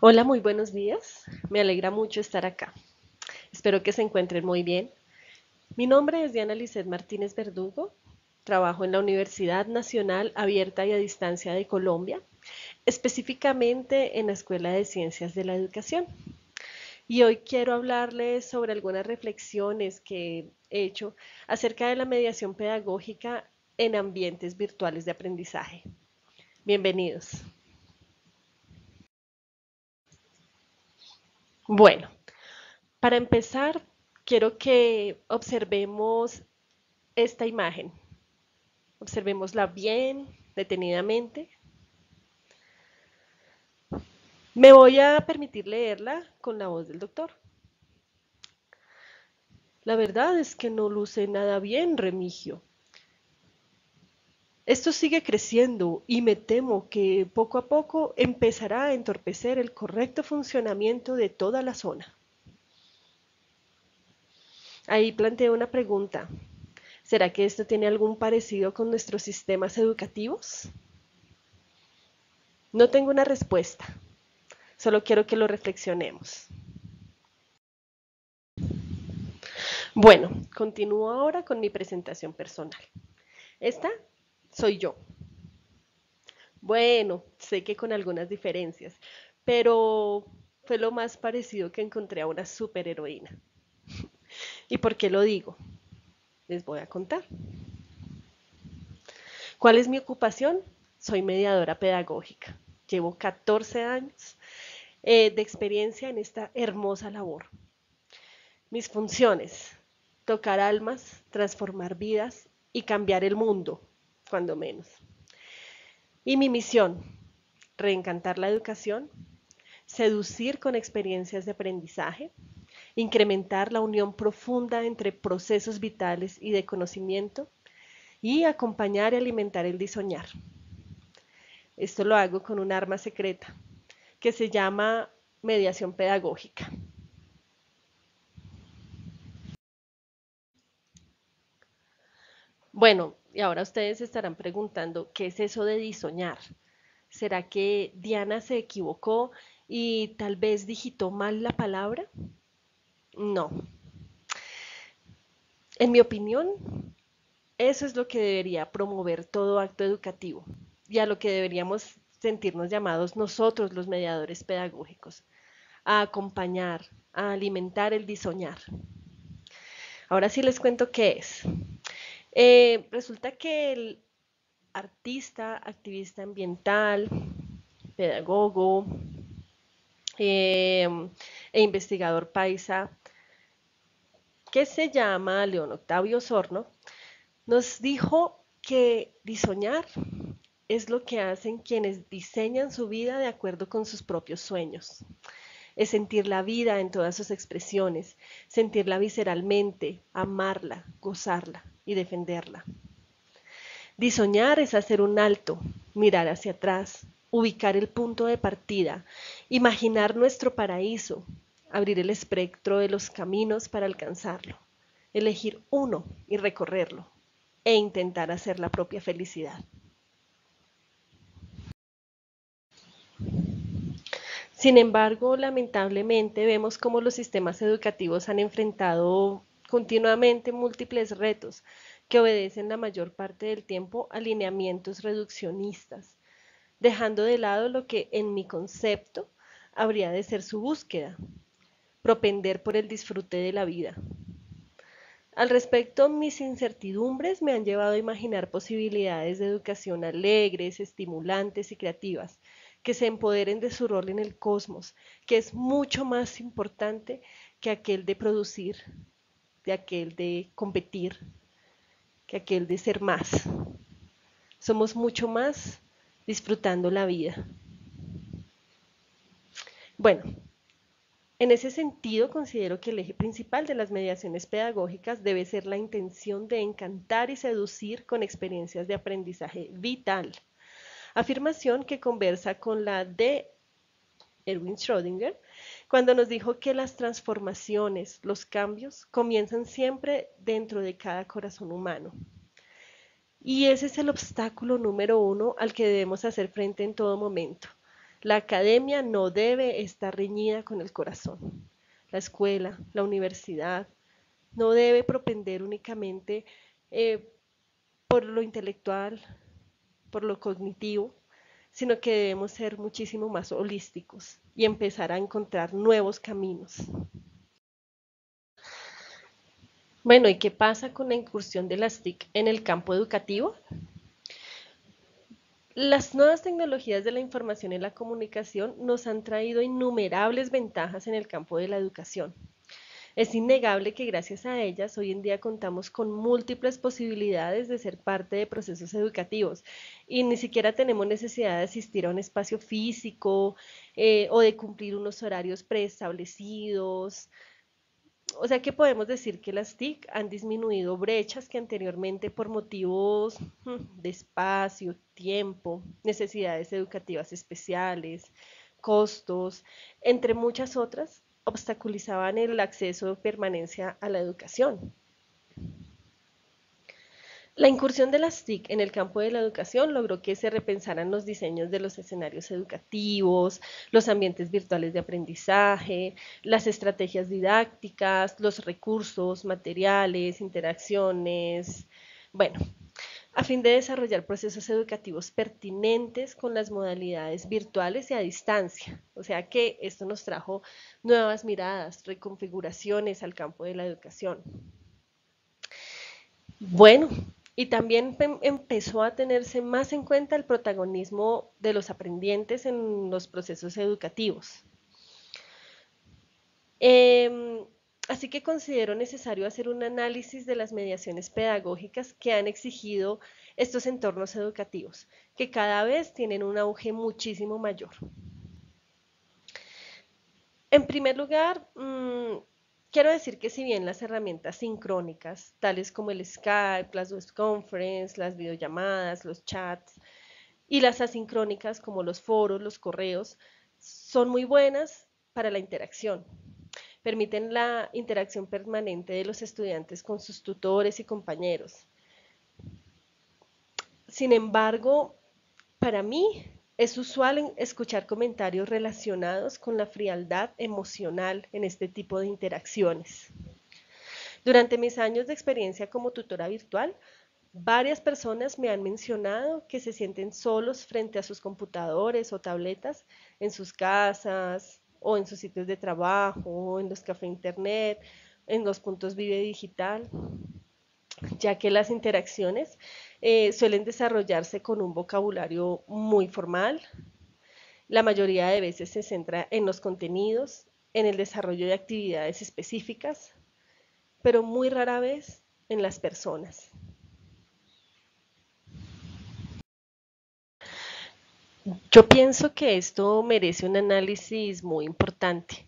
Hola, muy buenos días. Me alegra mucho estar acá. Espero que se encuentren muy bien. Mi nombre es Diana Lisset Martínez Verdugo. Trabajo en la Universidad Nacional Abierta y a Distancia de Colombia, específicamente en la Escuela de Ciencias de la Educación. Y hoy quiero hablarles sobre algunas reflexiones que he hecho acerca de la mediación pedagógica en ambientes virtuales de aprendizaje. Bienvenidos. Bueno, para empezar, quiero que observemos esta imagen. Observémosla bien, detenidamente. Me voy a permitir leerla con la voz del doctor. La verdad es que no luce nada bien, Remigio. Esto sigue creciendo y me temo que poco a poco empezará a entorpecer el correcto funcionamiento de toda la zona. Ahí planteo una pregunta. ¿Será que esto tiene algún parecido con nuestros sistemas educativos? No tengo una respuesta, solo quiero que lo reflexionemos. Bueno, continúo ahora con mi presentación personal. Esta soy yo. Bueno, sé que con algunas diferencias, pero fue lo más parecido que encontré a una superheroína. ¿Y por qué lo digo? Les voy a contar. ¿Cuál es mi ocupación? Soy mediadora pedagógica. Llevo 14 años de experiencia en esta hermosa labor. Mis funciones, tocar almas, transformar vidas y cambiar el mundo, cuando menos. Y mi misión, reencantar la educación, seducir con experiencias de aprendizaje, incrementar la unión profunda entre procesos vitales y de conocimiento y acompañar y alimentar el disoñar. Esto lo hago con un arma secreta que se llama mediación pedagógica. Bueno, y ahora ustedes se estarán preguntando, ¿qué es eso de disoñar? ¿Será que Diana se equivocó y tal vez digitó mal la palabra? No. En mi opinión, eso es lo que debería promover todo acto educativo y a lo que deberíamos sentirnos llamados nosotros los mediadores pedagógicos, a acompañar, a alimentar el disoñar. Ahora sí les cuento qué es. Resulta que el artista, activista ambiental, pedagogo eh, e investigador paisa que se llama León Octavio Osorno, nos dijo que disoñar es lo que hacen quienes diseñan su vida de acuerdo con sus propios sueños. Es sentir la vida en todas sus expresiones, sentirla visceralmente, amarla, gozarla y defenderla. Disoñar es hacer un alto, mirar hacia atrás, ubicar el punto de partida, imaginar nuestro paraíso, abrir el espectro de los caminos para alcanzarlo, elegir uno y recorrerlo, e intentar hacer la propia felicidad. Sin embargo, lamentablemente vemos cómo los sistemas educativos han enfrentado continuamente múltiples retos que obedecen la mayor parte del tiempo a lineamientos reduccionistas, dejando de lado lo que en mi concepto habría de ser su búsqueda, propender por el disfrute de la vida. Al respecto, mis incertidumbres me han llevado a imaginar posibilidades de educación alegres, estimulantes y creativas, que se empoderen de su rol en el cosmos, que es mucho más importante que aquel de producir, de aquel de competir, que aquel de ser más. Somos mucho más disfrutando la vida. Bueno, en ese sentido, considero que el eje principal de las mediaciones pedagógicas debe ser la intención de encantar y seducir con experiencias de aprendizaje vital, afirmación que conversa con la de Erwin Schrödinger, cuando nos dijo que las transformaciones, los cambios, comienzan siempre dentro de cada corazón humano. Y ese es el obstáculo número uno al que debemos hacer frente en todo momento. La academia no debe estar reñida con el corazón. La escuela, la universidad, no debe propender únicamente eh, por lo intelectual, por lo cognitivo, sino que debemos ser muchísimo más holísticos y empezar a encontrar nuevos caminos. Bueno, ¿y qué pasa con la incursión de las TIC en el campo educativo? Las nuevas tecnologías de la información y la comunicación nos han traído innumerables ventajas en el campo de la educación. Es innegable que gracias a ellas hoy en día contamos con múltiples posibilidades de ser parte de procesos educativos y ni siquiera tenemos necesidad de asistir a un espacio físico o de cumplir unos horarios preestablecidos. O sea que podemos decir que las TIC han disminuido brechas que anteriormente por motivos de espacio, tiempo, necesidades educativas especiales, costos, entre muchas otras, obstaculizaban el acceso o permanencia a la educación. La incursión de las TIC en el campo de la educación logró que se repensaran los diseños de los escenarios educativos, los ambientes virtuales de aprendizaje, las estrategias didácticas, los recursos, materiales, interacciones, bueno, a fin de desarrollar procesos educativos pertinentes con las modalidades virtuales y a distancia. O sea que esto nos trajo nuevas miradas, reconfiguraciones al campo de la educación. Bueno, y también empezó a tenerse más en cuenta el protagonismo de los aprendientes en los procesos educativos. Em, Así que considero necesario hacer un análisis de las mediaciones pedagógicas que han exigido estos entornos educativos, que cada vez tienen un auge muchísimo mayor. En primer lugar, quiero decir que si bien las herramientas sincrónicas, tales como el Skype, las web conference, las videollamadas, los chats, y las asincrónicas como los foros, los correos, son muy buenas para la interacción. Permiten la interacción permanente de los estudiantes con sus tutores y compañeros. Sin embargo, para mí es usual escuchar comentarios relacionados con la frialdad emocional en este tipo de interacciones. Durante mis años de experiencia como tutora virtual, varias personas me han mencionado que se sienten solos frente a sus computadores o tabletas en sus casas o en sus sitios de trabajo, en los cafés internet, en los puntos Vive Digital, ya que las interacciones suelen desarrollarse con un vocabulario muy formal. La mayoría de veces se centra en los contenidos, en el desarrollo de actividades específicas, pero muy rara vez en las personas. Yo pienso que esto merece un análisis muy importante,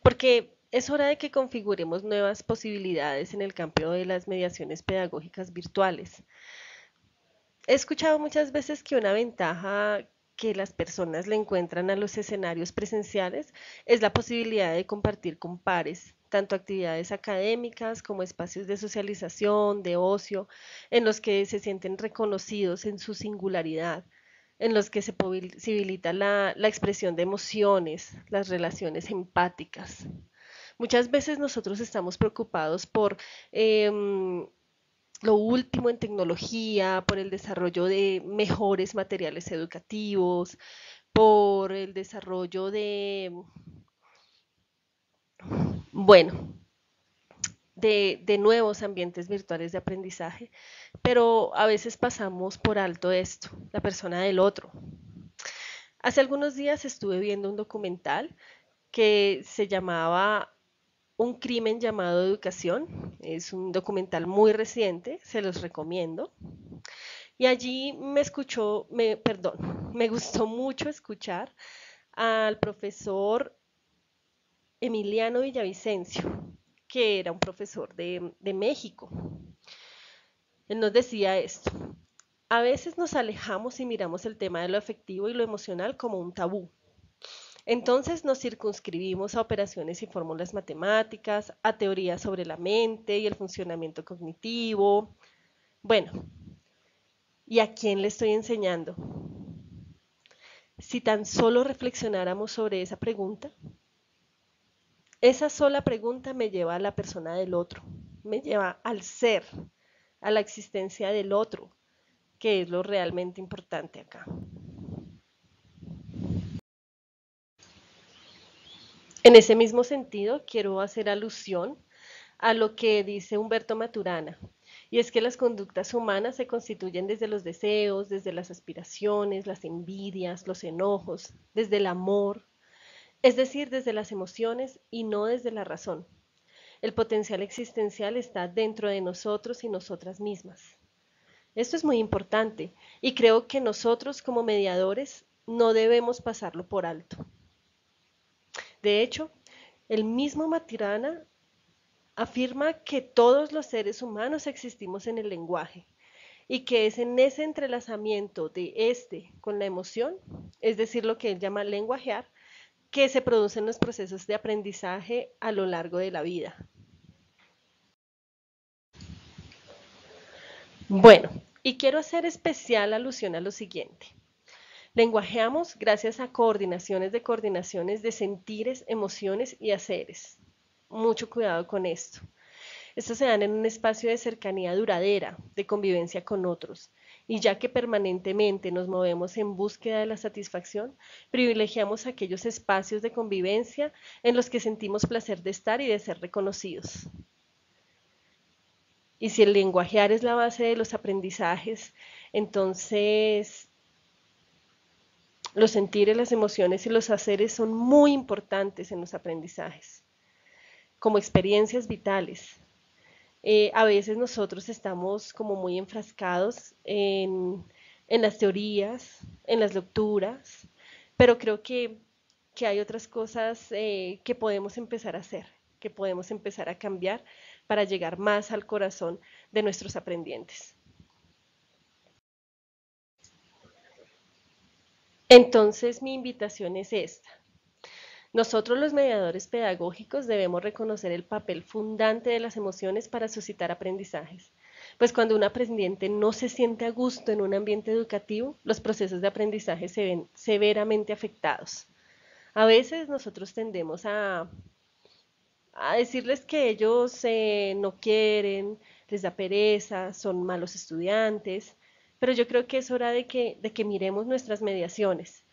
porque es hora de que configuremos nuevas posibilidades en el campo de las mediaciones pedagógicas virtuales. He escuchado muchas veces que una ventaja que las personas le encuentran a los escenarios presenciales es la posibilidad de compartir con pares, tanto actividades académicas como espacios de socialización, de ocio, en los que se sienten reconocidos en su singularidad, en los que se posibilita la expresión de emociones, las relaciones empáticas. Muchas veces nosotros estamos preocupados por lo último en tecnología, por el desarrollo de mejores materiales educativos, por el desarrollo bueno, de nuevos ambientes virtuales de aprendizaje, pero a veces pasamos por alto esto, la persona del otro. Hace algunos días estuve viendo un documental que se llamaba Un crimen llamado educación. Es un documental muy reciente, se los recomiendo. Y allí me gustó mucho escuchar al profesor Emiliano Villavicencio, que era un profesor de México. Él nos decía esto: a veces nos alejamos y miramos el tema de lo afectivo y lo emocional como un tabú. Entonces nos circunscribimos a operaciones y fórmulas matemáticas, a teorías sobre la mente y el funcionamiento cognitivo. Bueno, ¿y a quién le estoy enseñando? Si tan solo reflexionáramos sobre esa pregunta, esa sola pregunta me lleva a la persona del otro, me lleva al ser, a la existencia del otro, que es lo realmente importante acá. En ese mismo sentido, quiero hacer alusión a lo que dice Humberto Maturana, y es que las conductas humanas se constituyen desde los deseos, desde las aspiraciones, las envidias, los enojos, desde el amor, es decir, desde las emociones y no desde la razón. El potencial existencial está dentro de nosotros y nosotras mismas. Esto es muy importante y creo que nosotros como mediadores no debemos pasarlo por alto. De hecho, el mismo Maturana afirma que todos los seres humanos existimos en el lenguaje y que es en ese entrelazamiento de este con la emoción, es decir, lo que él llama lenguajear, que se producen los procesos de aprendizaje a lo largo de la vida. Bueno, y quiero hacer especial alusión a lo siguiente. Lenguajeamos gracias a coordinaciones de sentires, emociones y haceres. Mucho cuidado con esto. Estos se dan en un espacio de cercanía duradera, de convivencia con otros, y ya que permanentemente nos movemos en búsqueda de la satisfacción, privilegiamos aquellos espacios de convivencia en los que sentimos placer de estar y de ser reconocidos. Y si el lenguajear es la base de los aprendizajes, entonces los sentires, las emociones y los haceres son muy importantes en los aprendizajes, como experiencias vitales. A veces nosotros estamos como muy enfrascados en las teorías, en las lecturas, pero creo que hay otras cosas que podemos empezar a hacer, que podemos empezar a cambiar para llegar más al corazón de nuestros aprendientes. Entonces, mi invitación es esta. Nosotros los mediadores pedagógicos debemos reconocer el papel fundante de las emociones para suscitar aprendizajes. Pues cuando un aprendiente no se siente a gusto en un ambiente educativo, los procesos de aprendizaje se ven severamente afectados. A veces nosotros tendemos a decirles que ellos no quieren, les da pereza, son malos estudiantes, pero yo creo que es hora de que miremos nuestras mediaciones.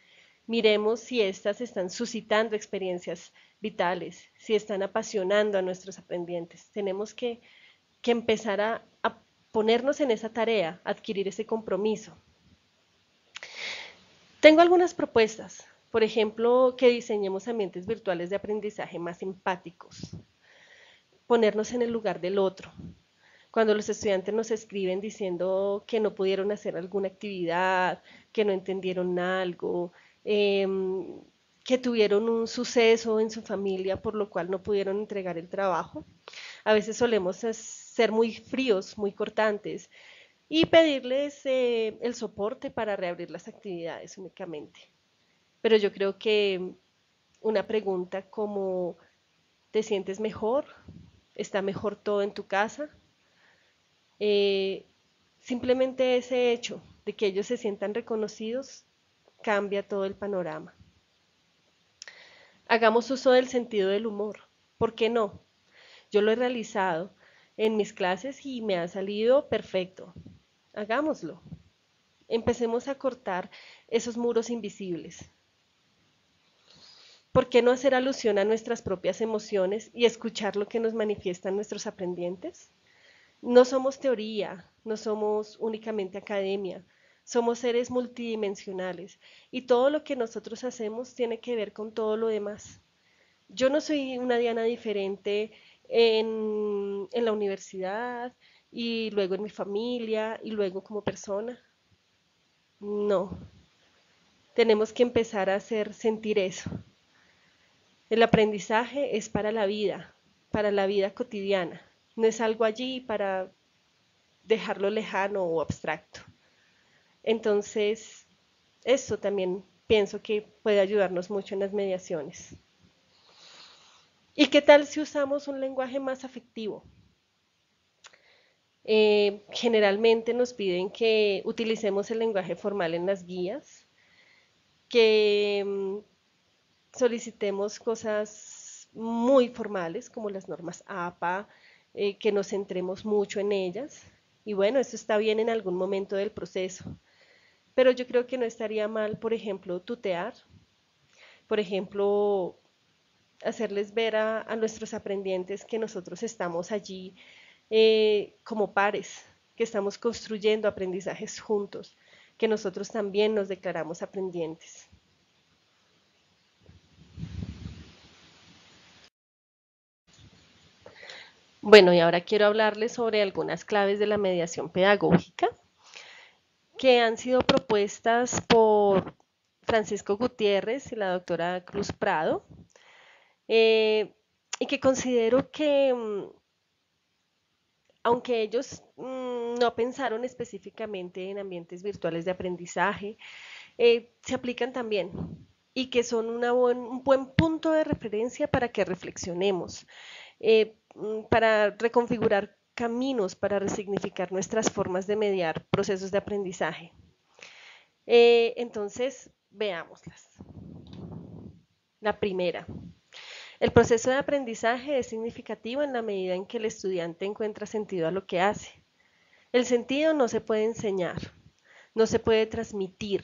Miremos si éstas están suscitando experiencias vitales, si están apasionando a nuestros aprendientes. Tenemos que empezar a ponernos en esa tarea, adquirir ese compromiso. Tengo algunas propuestas. Por ejemplo, que diseñemos ambientes virtuales de aprendizaje más empáticos. Ponernos en el lugar del otro. Cuando los estudiantes nos escriben diciendo que no pudieron hacer alguna actividad, que no entendieron algo, eh, que tuvieron un suceso en su familia por lo cual no pudieron entregar el trabajo. A veces solemos ser muy fríos, muy cortantes y pedirles el soporte para reabrir las actividades únicamente. Pero yo creo que una pregunta como ¿te sientes mejor? ¿Está mejor todo en tu casa? Eh, Simplemente ese hecho de que ellos se sientan reconocidos cambia todo el panorama. Hagamos uso del sentido del humor. ¿Por qué no? Yo lo he realizado en mis clases y me ha salido perfecto. Hagámoslo. Empecemos a cortar esos muros invisibles. ¿Por qué no hacer alusión a nuestras propias emociones y escuchar lo que nos manifiestan nuestros aprendientes? No somos teoría, no somos únicamente academia, somos seres multidimensionales y todo lo que nosotros hacemos tiene que ver con todo lo demás. Yo no soy una Diana diferente en la universidad y luego en mi familia y luego como persona. No, tenemos que empezar a hacer sentir eso. El aprendizaje es para la vida cotidiana. No es algo allí para dejarlo lejano o abstracto. Entonces, eso también pienso que puede ayudarnos mucho en las mediaciones. ¿Y qué tal si usamos un lenguaje más afectivo? Generalmente nos piden que utilicemos el lenguaje formal en las guías, que solicitemos cosas muy formales como las normas APA, que nos centremos mucho en ellas. Y bueno, eso está bien en algún momento del proceso, pero yo creo que no estaría mal, por ejemplo, tutear, por ejemplo, hacerles ver a nuestros aprendientes que nosotros estamos allí como pares, que estamos construyendo aprendizajes juntos, que nosotros también nos declaramos aprendientes. Bueno, y ahora quiero hablarles sobre algunas claves de la mediación pedagógica que han sido propuestas por Francisco Gutiérrez y la doctora Cruz Prado, eh, y que considero que, aunque ellos no pensaron específicamente en ambientes virtuales de aprendizaje, se aplican también y que son un buen punto de referencia para que reflexionemos, para reconfigurar caminos, para resignificar nuestras formas de mediar procesos de aprendizaje. Entonces, veámoslas. La primera, el proceso de aprendizaje es significativo en la medida en que el estudiante encuentra sentido a lo que hace. El sentido no se puede enseñar, no se puede transmitir,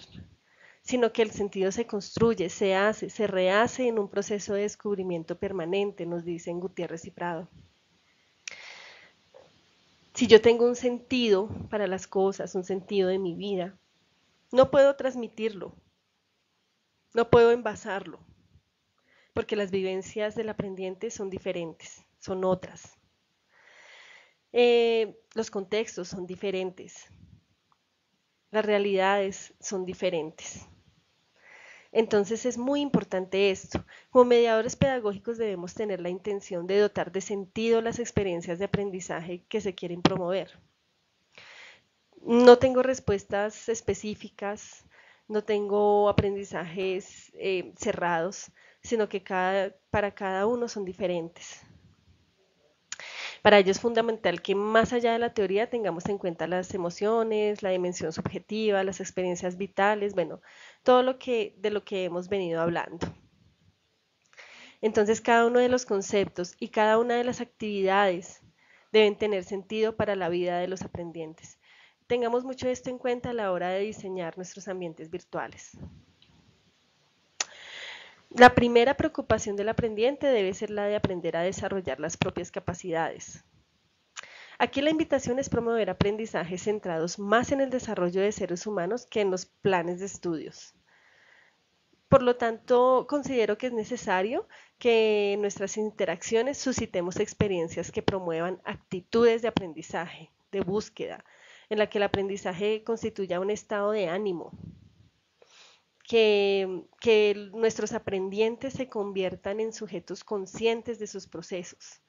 sino que el sentido se construye, se hace, se rehace en un proceso de descubrimiento permanente, nos dicen Gutiérrez y Prado. Si yo tengo un sentido para las cosas, un sentido de mi vida, no puedo transmitirlo, no puedo envasarlo, porque las vivencias del aprendiente son diferentes, son otras. Los contextos son diferentes, las realidades son diferentes. Entonces es muy importante esto. Como mediadores pedagógicos debemos tener la intención de dotar de sentido las experiencias de aprendizaje que se quieren promover. No tengo respuestas específicas, no tengo aprendizajes cerrados, sino que para cada uno son diferentes. Para ello es fundamental que más allá de la teoría tengamos en cuenta las emociones, la dimensión subjetiva, las experiencias vitales, bueno, todo de lo que hemos venido hablando. Entonces cada uno de los conceptos y cada una de las actividades deben tener sentido para la vida de los aprendientes. Tengamos mucho esto en cuenta a la hora de diseñar nuestros ambientes virtuales. La primera preocupación del aprendiente debe ser la de aprender a desarrollar las propias capacidades. Aquí la invitación es promover aprendizajes centrados más en el desarrollo de seres humanos que en los planes de estudios. Por lo tanto, considero que es necesario que en nuestras interacciones suscitemos experiencias que promuevan actitudes de aprendizaje, de búsqueda, en la que el aprendizaje constituya un estado de ánimo, que nuestros aprendientes se conviertan en sujetos conscientes de sus procesos.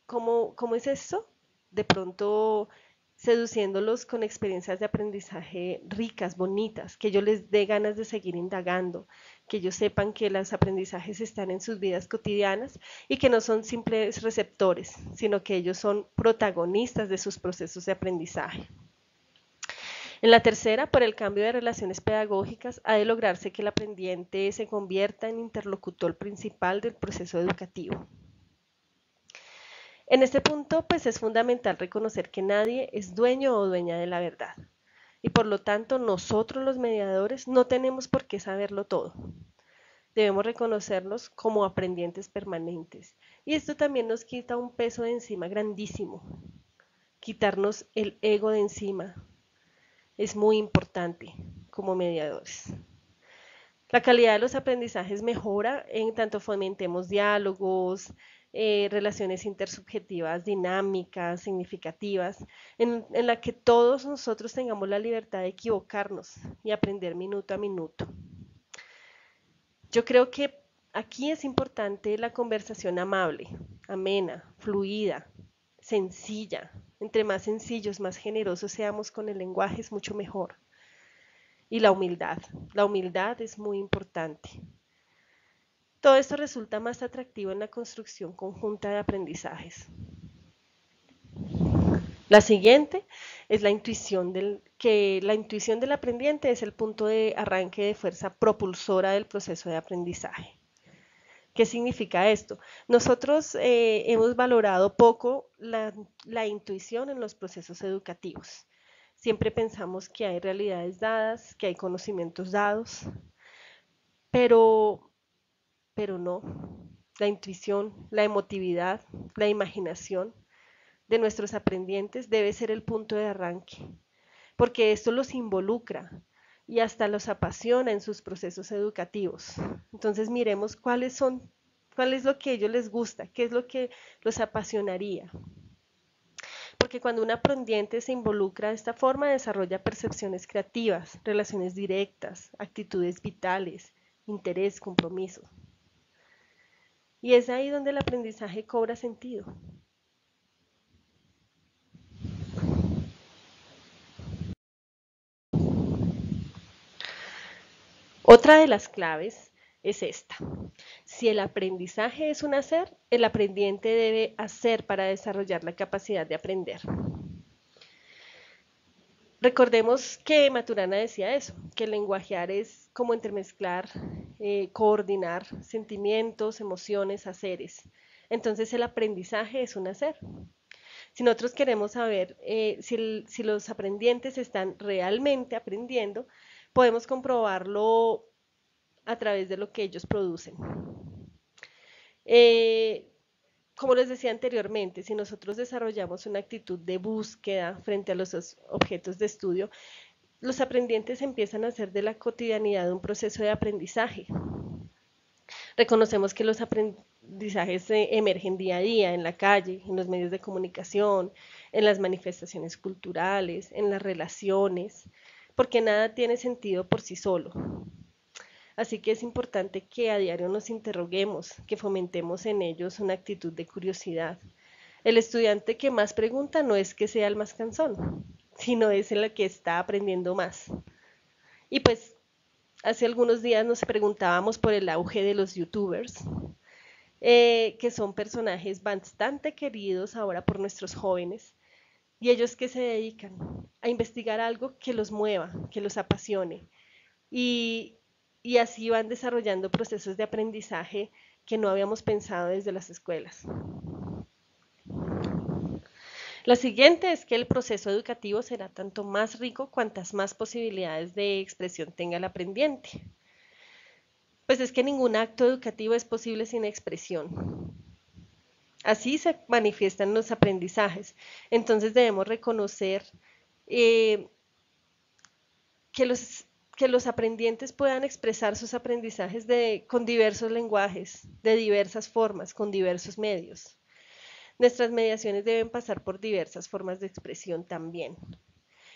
¿Cómo es esto? De pronto seduciéndolos con experiencias de aprendizaje ricas, bonitas, que ellos les dé ganas de seguir indagando, que ellos sepan que los aprendizajes están en sus vidas cotidianas y que no son simples receptores, sino que ellos son protagonistas de sus procesos de aprendizaje. En la tercera, por el cambio de relaciones pedagógicas, ha de lograrse que el aprendiente se convierta en interlocutor principal del proceso educativo. En este punto, pues es fundamental reconocer que nadie es dueño o dueña de la verdad. Y por lo tanto, nosotros los mediadores no tenemos por qué saberlo todo. Debemos reconocernos como aprendientes permanentes. Y esto también nos quita un peso de encima grandísimo. Quitarnos el ego de encima es muy importante como mediadores. La calidad de los aprendizajes mejora en tanto fomentemos diálogos, relaciones intersubjetivas dinámicas, significativas, en la que todos nosotros tengamos la libertad de equivocarnos y aprender minuto a minuto. Yo creo que aquí es importante la conversación amable, amena, fluida, sencilla. Entre más sencillos, más generosos seamos con el lenguaje, es mucho mejor. Y la humildad es muy importante. Todo esto resulta más atractivo en la construcción conjunta de aprendizajes. La siguiente es la intuición que la intuición del aprendiente es el punto de arranque de fuerza propulsora del proceso de aprendizaje. ¿Qué significa esto? Nosotros hemos valorado poco la intuición en los procesos educativos. Siempre pensamos que hay realidades dadas, que hay conocimientos dados, pero, pero no. La intuición, la emotividad, la imaginación de nuestros aprendientes debe ser el punto de arranque, porque esto los involucra y hasta los apasiona en sus procesos educativos. Entonces miremos cuál es lo que a ellos les gusta, qué es lo que los apasionaría. Porque cuando un aprendiente se involucra de esta forma, desarrolla percepciones creativas, relaciones directas, actitudes vitales, interés, compromiso. Y es ahí donde el aprendizaje cobra sentido. Otra de las claves es esta. Si el aprendizaje es un hacer, el aprendiente debe hacer para desarrollar la capacidad de aprender. Recordemos que Maturana decía eso, que el lenguajear es como entremezclar, coordinar sentimientos, emociones, haceres. Entonces el aprendizaje es un hacer. Si nosotros queremos saber si los aprendientes están realmente aprendiendo, podemos comprobarlo a través de lo que ellos producen. Eh, como les decía anteriormente, si nosotros desarrollamos una actitud de búsqueda frente a los objetos de estudio, los aprendientes empiezan a hacer de la cotidianidad un proceso de aprendizaje. Reconocemos que los aprendizajes emergen día a día en la calle, en los medios de comunicación, en las manifestaciones culturales, en las relaciones, porque nada tiene sentido por sí solo. Así que es importante que a diario nos interroguemos, que fomentemos en ellos una actitud de curiosidad. El estudiante que más pregunta no es que sea el más cansón, sino es el que está aprendiendo más. Y pues hace algunos días nos preguntábamos por el auge de los youtubers, que son personajes bastante queridos ahora por nuestros jóvenes. Y ellos que se dedican a investigar algo que los mueva, que los apasione. Y, y así van desarrollando procesos de aprendizaje que no habíamos pensado desde las escuelas. Lo siguiente es que el proceso educativo será tanto más rico cuantas más posibilidades de expresión tenga el aprendiente. Pues es que ningún acto educativo es posible sin expresión. Así se manifiestan los aprendizajes. Entonces debemos reconocer eh, que los aprendientes puedan expresar sus aprendizajes con diversos lenguajes, de diversas formas, con diversos medios. Nuestras mediaciones deben pasar por diversas formas de expresión también.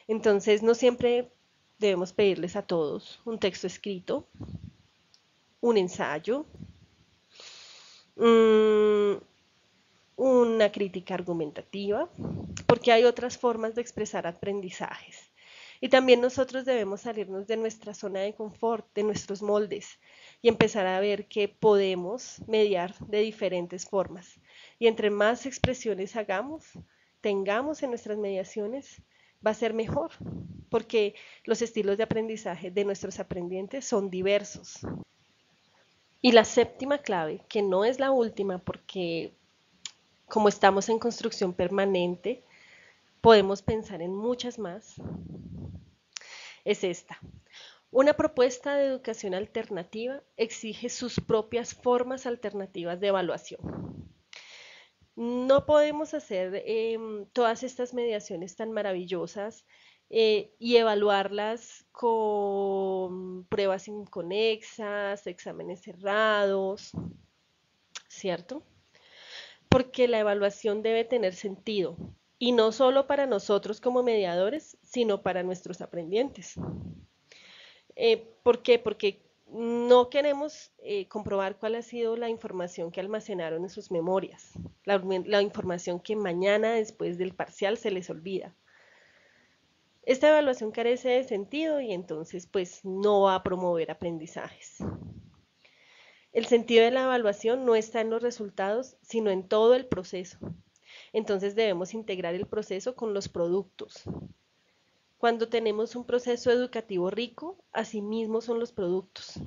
Entonces, no siempre debemos pedirles a todos un texto escrito, un ensayo, una crítica argumentativa, porque hay otras formas de expresar aprendizajes. Y también nosotros debemos salirnos de nuestra zona de confort, de nuestros moldes, y empezar a ver que podemos mediar de diferentes formas. Y entre más expresiones tengamos en nuestras mediaciones, va a ser mejor, porque los estilos de aprendizaje de nuestros aprendientes son diversos. Y la séptima clave, que no es la última, porque como estamos en construcción permanente, podemos pensar en muchas más, es esta. Una propuesta de educación alternativa exige sus propias formas alternativas de evaluación. No podemos hacer todas estas mediaciones tan maravillosas y evaluarlas con pruebas inconexas, exámenes cerrados, ¿cierto? Porque la evaluación debe tener sentido, y no solo para nosotros como mediadores, sino para nuestros aprendientes. ¿Por qué? Porque no queremos comprobar cuál ha sido la información que almacenaron en sus memorias, la información que mañana después del parcial se les olvida. Esta evaluación carece de sentido y entonces pues no va a promover aprendizajes. El sentido de la evaluación no está en los resultados, sino en todo el proceso. Entonces debemos integrar el proceso con los productos. Cuando tenemos un proceso educativo rico, así mismo son los productos.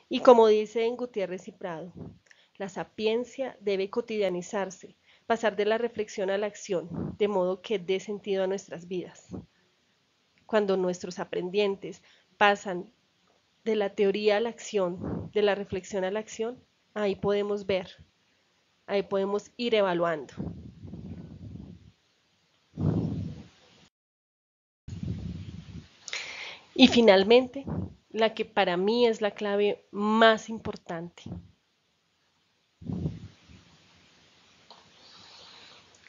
Y como dice en Gutiérrez y Prado, la sapiencia debe cotidianizarse, pasar de la reflexión a la acción, de modo que dé sentido a nuestras vidas. Cuando nuestros aprendientes pasan de la teoría a la acción, de la reflexión a la acción, ahí podemos ver, ahí podemos ir evaluando. Y finalmente, la que para mí es la clave más importante.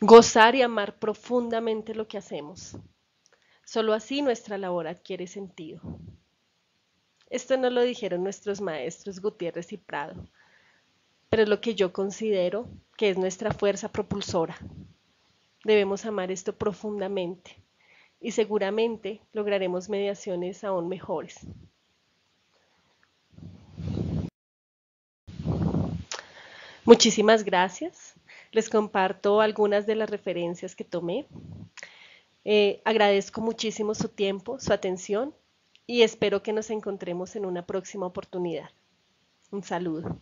Gozar y amar profundamente lo que hacemos. Solo así nuestra labor adquiere sentido. Esto no lo dijeron nuestros maestros Gutiérrez y Prado, pero es lo que yo considero que es nuestra fuerza propulsora. Debemos amar esto profundamente y seguramente lograremos mediaciones aún mejores. Muchísimas gracias. Les comparto algunas de las referencias que tomé. Agradezco muchísimo su tiempo, su atención y espero que nos encontremos en una próxima oportunidad. Un saludo.